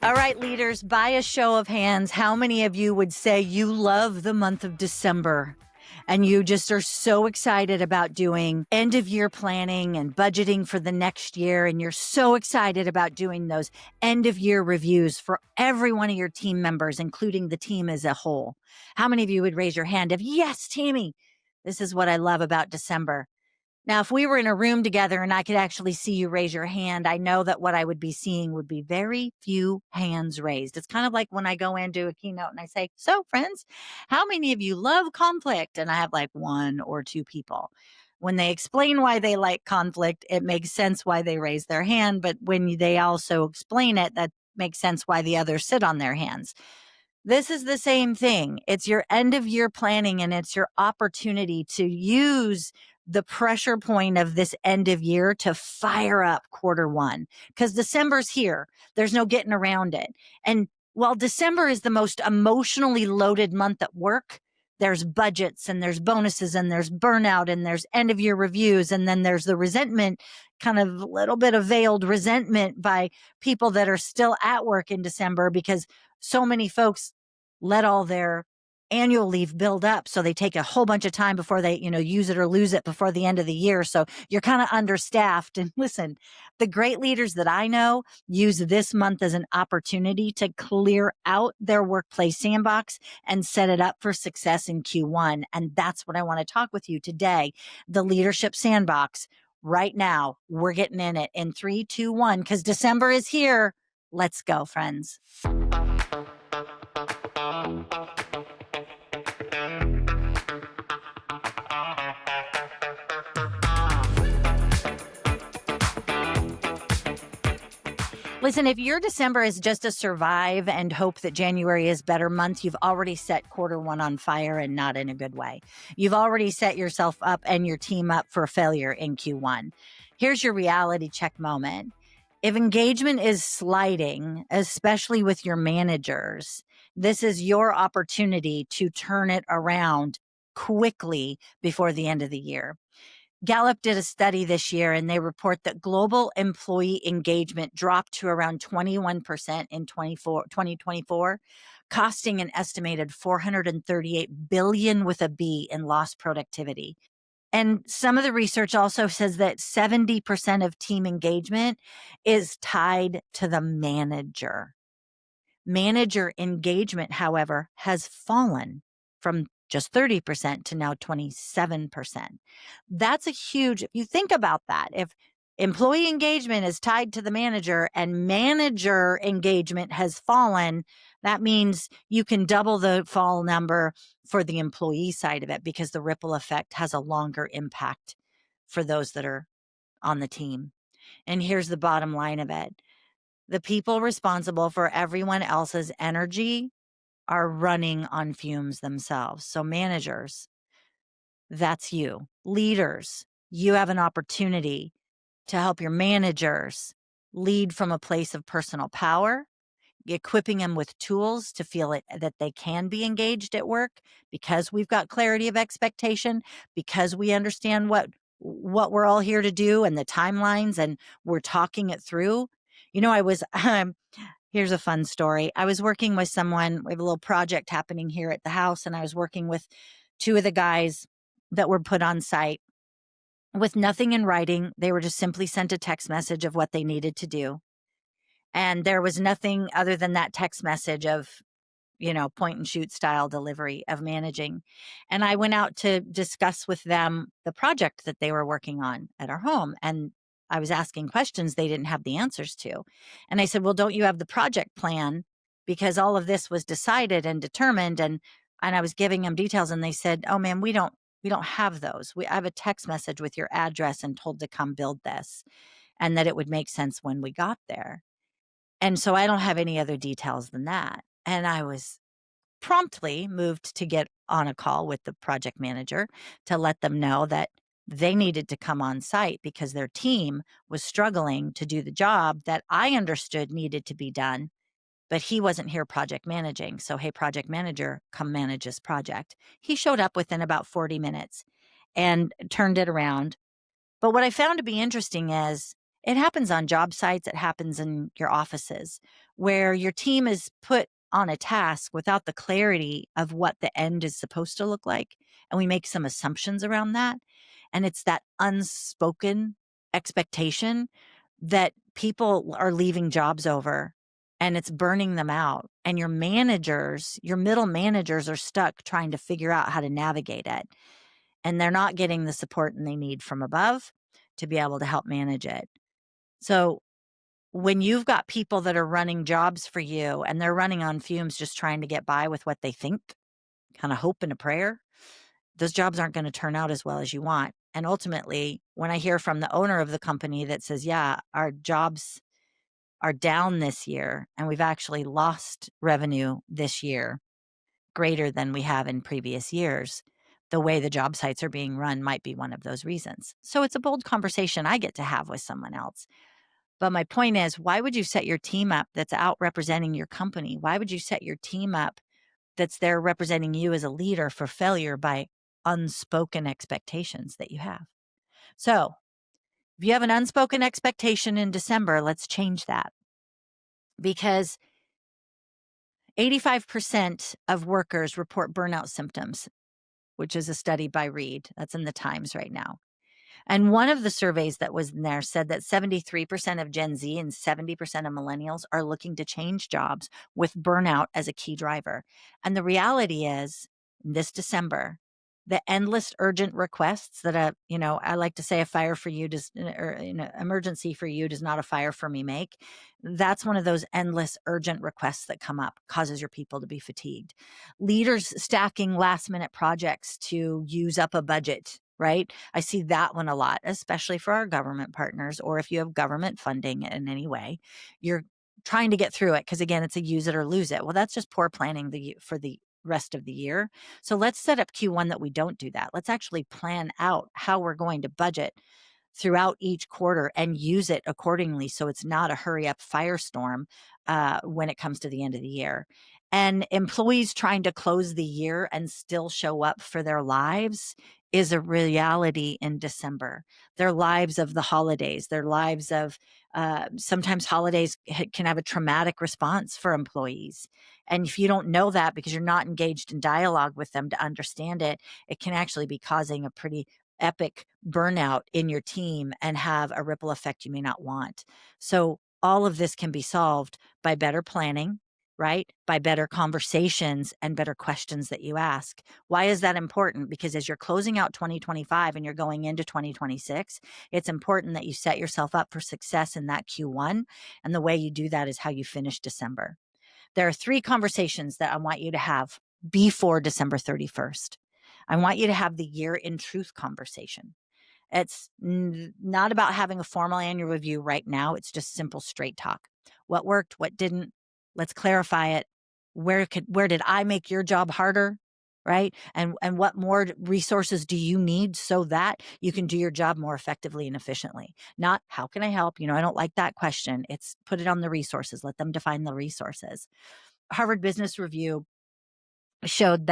All right, leaders, by a show of hands, how many of you would say you love the month of December and you just are so excited about doing end of year planning and budgeting for the next year? And you're so excited about doing those end of year reviews for every one of your team members, including the team as a whole. How many of you would raise your hand if, yes, Tammy, this is what I love about December? Now, if we were in a room together and I could actually see you raise your hand, I know that what I would be seeing would be very few hands raised. It's kind of like when I go into a keynote and I say, so friends, how many of you love conflict? And I have like one or two people. When they explain why they like conflict, it makes sense why they raise their hand. But when they also explain it, that makes sense why the others sit on their hands. This is the same thing. It's your end of year planning and it's your opportunity to use the pressure point of this end of year to fire up quarter one, because December's here. There's no getting around it. And while December is the most emotionally loaded month at work, there's budgets and there's bonuses and there's burnout and there's end of year reviews. And then there's the resentment, kind of a little bit of veiled resentment by people that are still at work in December because so many folks let all their annual leave build up. So they take a whole bunch of time before they, use it or lose it before the end of the year. So you're kind of understaffed. And listen, the great leaders that I know use this month as an opportunity to clear out their workplace sandbox and set it up for success in Q1. And that's what I want to talk with you today. The leadership sandbox right now. We're getting in it in 3, 2, 1, because December is here. Let's go, friends. Listen, if your December is just a survive and hope that January is better month, you've already set quarter one on fire and not in a good way. You've already set yourself up and your team up for failure in Q1. Here's your reality check moment. If engagement is sliding, especially with your managers, this is your opportunity to turn it around quickly before the end of the year. Gallup did a study this year and they report that global employee engagement dropped to around 21% in 2024, costing an estimated $438 billion with a B in lost productivity. And some of the research also says that 70% of team engagement is tied to the manager. Manager engagement, however, has fallen from just 30% to now 27%. That's a huge, if you think about that, if employee engagement is tied to the manager and manager engagement has fallen, that means you can double the fall number for the employee side of it because the ripple effect has a longer impact for those that are on the team. And here's the bottom line of it. The people responsible for everyone else's energy are running on fumes themselves. So managers, that's you. Leaders, you have an opportunity to help your managers lead from a place of personal power, equipping them with tools to feel that they can be engaged at work because we've got clarity of expectation, because we understand what we're all here to do and the timelines, and we're talking it through. I was here's a fun story. I was working with someone. We have a little project happening here at the house, and I was working with two of the guys that were put on site with nothing in writing. They were just simply sent a text message of what they needed to do. And there was nothing other than that text message of, point and shoot style delivery of managing. And I went out to discuss with them the project that they were working on at our home. And I was asking questions they didn't have the answers to. And I said, well, don't you have the project plan? Because all of this was decided and determined. And I was giving them details and they said, oh man, we don't have those. I have a text message with your address and told to come build this and that it would make sense when we got there. And so I don't have any other details than that. And I was promptly moved to get on a call with the project manager to let them know that they needed to come on site because their team was struggling to do the job that I understood needed to be done, but he wasn't here project managing. So, hey, project manager, come manage this project. He showed up within about 40 minutes and turned it around. But what I found to be interesting is It happens on job sites, it happens in your offices, where your team is put on a task without the clarity of what the end is supposed to look like, and we make some assumptions around that, and it's that unspoken expectation that people are leaving jobs over, and it's burning them out, and your managers, your middle managers are stuck trying to figure out how to navigate it, and they're not getting the support and they need from above to be able to help manage it. So when you've got people that are running jobs for you and they're running on fumes just trying to get by with what they think, kind of hope and a prayer, those jobs aren't going to turn out as well as you want. And ultimately, when I hear from the owner of the company that says, yeah, our jobs are down this year and we've actually lost revenue this year greater than we have in previous years, the way the job sites are being run might be one of those reasons. So it's a bold conversation I get to have with someone else. But my point is, why would you set your team up that's out representing your company? Why would you set your team up that's there representing you as a leader for failure by unspoken expectations that you have? So if you have an unspoken expectation in December, let's change that, because 85% of workers report burnout symptoms, which is a study by Reed. That's in the Times right now. And one of the surveys that was in there said that 73% of Gen Z and 70% of millennials are looking to change jobs with burnout as a key driver. And the reality is, this December, the endless urgent requests that I like to say a fire for you does, or an emergency for you does not a fire for me make. That's one of those endless urgent requests that come up, causes your people to be fatigued. Leaders stacking last minute projects to use up a budget, right? I see that one a lot, especially for our government partners, or if you have government funding in any way, you're trying to get through it because, again, it's a use it or lose it. Well, that's just poor planning for the rest of the year. So let's set up Q1 that we don't do that. Let's actually plan out how we're going to budget throughout each quarter and use it accordingly, so it's not a hurry up firestorm when it comes to the end of the year. And employees trying to close the year and still show up for their lives is a reality in December. Their lives of the holidays, their lives of sometimes holidays can have a traumatic response for employees. And if you don't know that because you're not engaged in dialogue with them to understand it, it can actually be causing a pretty epic burnout in your team and have a ripple effect you may not want. So all of this can be solved by better planning, right? By better conversations and better questions that you ask. Why is that important? Because as you're closing out 2025 and you're going into 2026, it's important that you set yourself up for success in that Q1. And the way you do that is how you finish December. There are 3 conversations that I want you to have before December 31st. I want you to have the year in truth conversation. It's not about having a formal annual review right now. It's just simple, straight talk. What worked? What didn't? Let's clarify it. Where did I make your job harder? Right? And what more resources do you need so that you can do your job more effectively and efficiently? Not how can I help? I don't like that question. It's put it on the resources. Let them define the resources. Harvard Business Review showed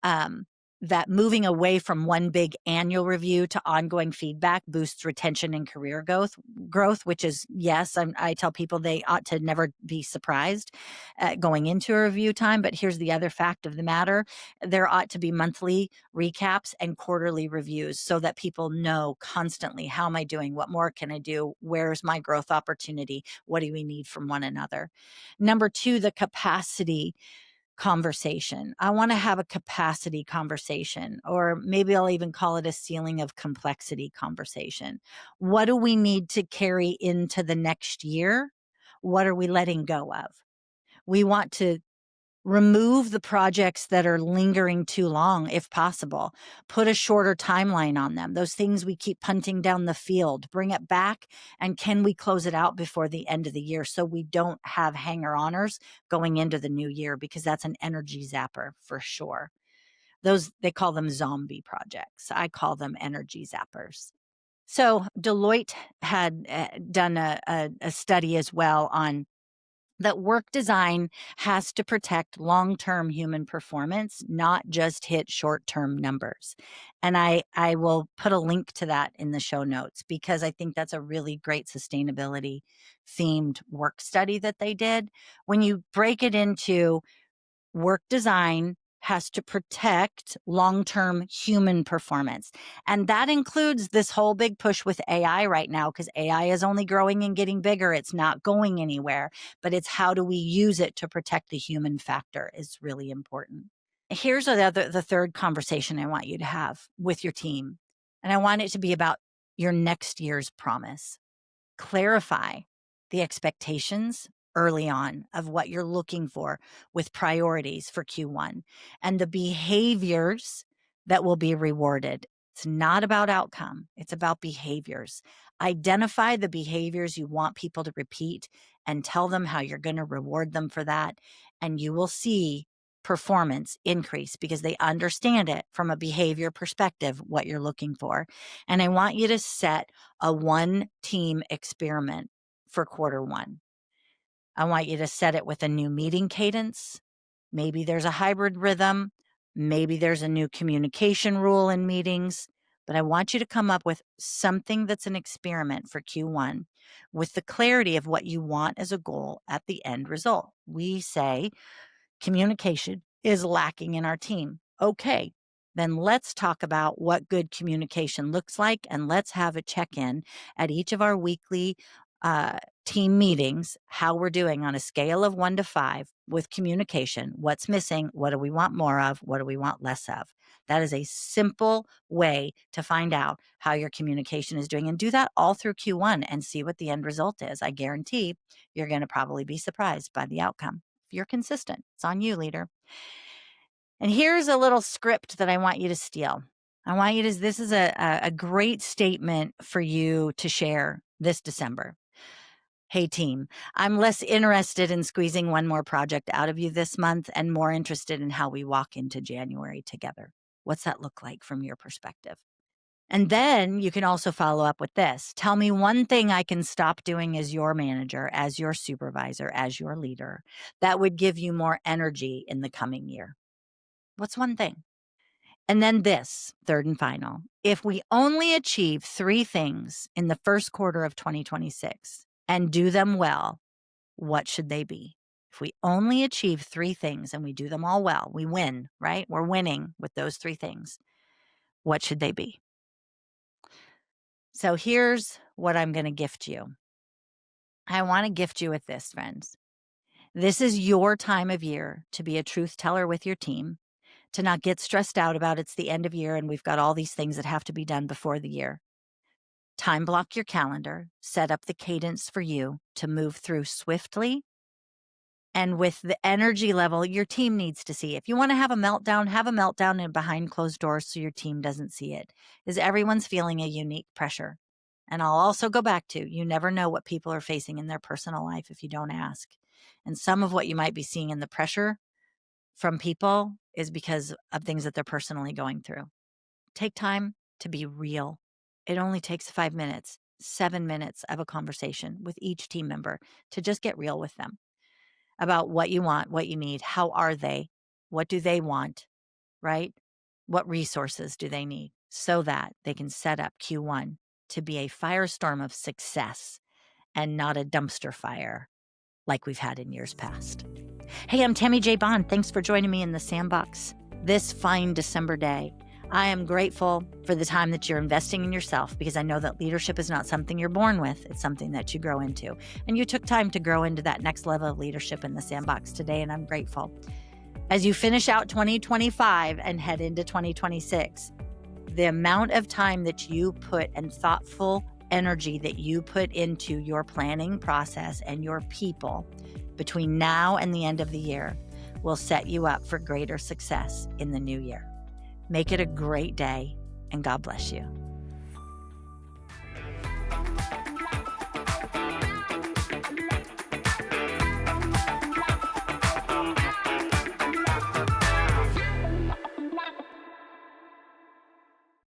um, that moving away from one big annual review to ongoing feedback boosts retention and career growth, which is, yes, I tell people they ought to never be surprised going into a review time. But here's the other fact of the matter. There ought to be monthly recaps and quarterly reviews so that people know constantly, how am I doing? What more can I do? Where's my growth opportunity? What do we need from one another? Number 2, the capacity conversation. I want to have a capacity conversation, or maybe I'll even call it a ceiling of complexity conversation. What do we need to carry into the next year? What are we letting go of? We want to remove the projects that are lingering too long, if possible. Put a shorter timeline on them. Those things we keep punting down the field, bring it back. And can we close it out before the end of the year so we don't have hanger-oners going into the new year? Because that's an energy zapper for sure. They call them zombie projects. I call them energy zappers. So Deloitte had done a study as well on that work design has to protect long-term human performance, not just hit short-term numbers. And I will put a link to that in the show notes because I think that's a really great sustainability themed work study that they did. When you break it into work design has to protect long-term human performance. And that includes this whole big push with AI right now, because AI is only growing and getting bigger. It's not going anywhere, but it's how do we use it to protect the human factor is really important. Here's the third conversation I want you to have with your team. And I want it to be about your next year's promise. Clarify the expectations early on of what you're looking for with priorities for Q1 and the behaviors that will be rewarded. It's not about outcome. It's about behaviors. Identify the behaviors you want people to repeat and tell them how you're going to reward them for that. And you will see performance increase because they understand it from a behavior perspective, what you're looking for. And I want you to set a one team experiment for Q1. I want you to set it with a new meeting cadence. Maybe there's a hybrid rhythm. Maybe there's a new communication rule in meetings. But I want you to come up with something that's an experiment for Q1 with the clarity of what you want as a goal at the end result. We say communication is lacking in our team. Okay, then let's talk about what good communication looks like, and let's have a check-in at each of our weekly team meetings, how we're doing on a scale of 1 to 5 with communication. What's missing? What do we want more of? What do we want less of? That is a simple way to find out how your communication is doing, and do that all through Q1 and see what the end result is. I guarantee you're going to probably be surprised by the outcome. If you're consistent, it's on you, leader. And here's a little script that I want you to steal. I want you to, this is a great statement for you to share this December. Hey team, I'm less interested in squeezing one more project out of you this month and more interested in how we walk into January together. What's that look like from your perspective? And then you can also follow up with this. Tell me one thing I can stop doing as your manager, as your supervisor, as your leader that would give you more energy in the coming year. What's one thing? And then this, third and final. If we only achieve 3 things in the first quarter of 2026 and do them well, what should they be? If we only achieve 3 things and we do them all well, we win, right? We're winning with those 3 things. What should they be? So here's what I'm going to gift you. I want to gift you with this, friends. This is your time of year to be a truth teller with your team, to not get stressed out about it's the end of year and we've got all these things that have to be done before the year. Time block your calendar, set up the cadence for you to move through swiftly and with the energy level your team needs to see. If you want to have a meltdown and behind closed doors so your team doesn't see it, because everyone's feeling a unique pressure. And I'll also go back to, you never know what people are facing in their personal life if you don't ask. And some of what you might be seeing in the pressure from people is because of things that they're personally going through. Take time to be real. It only takes 5 minutes, 7 minutes of a conversation with each team member to just get real with them about what you want, what you need, how are they, what do they want, right? What resources do they need so that they can set up Q1 to be a firestorm of success and not a dumpster fire like we've had in years past. Hey, I'm Tammy J. Bond. Thanks for joining me in the Sandbox this fine December day. I am grateful for the time that you're investing in yourself because I know that leadership is not something you're born with. It's something that you grow into. And you took time to grow into that next level of leadership in the Sandbox today, and I'm grateful. As you finish out 2025 and head into 2026, the amount of time that you put and thoughtful energy that you put into your planning process and your people between now and the end of the year will set you up for greater success in the new year. Make it a great day, and God bless you.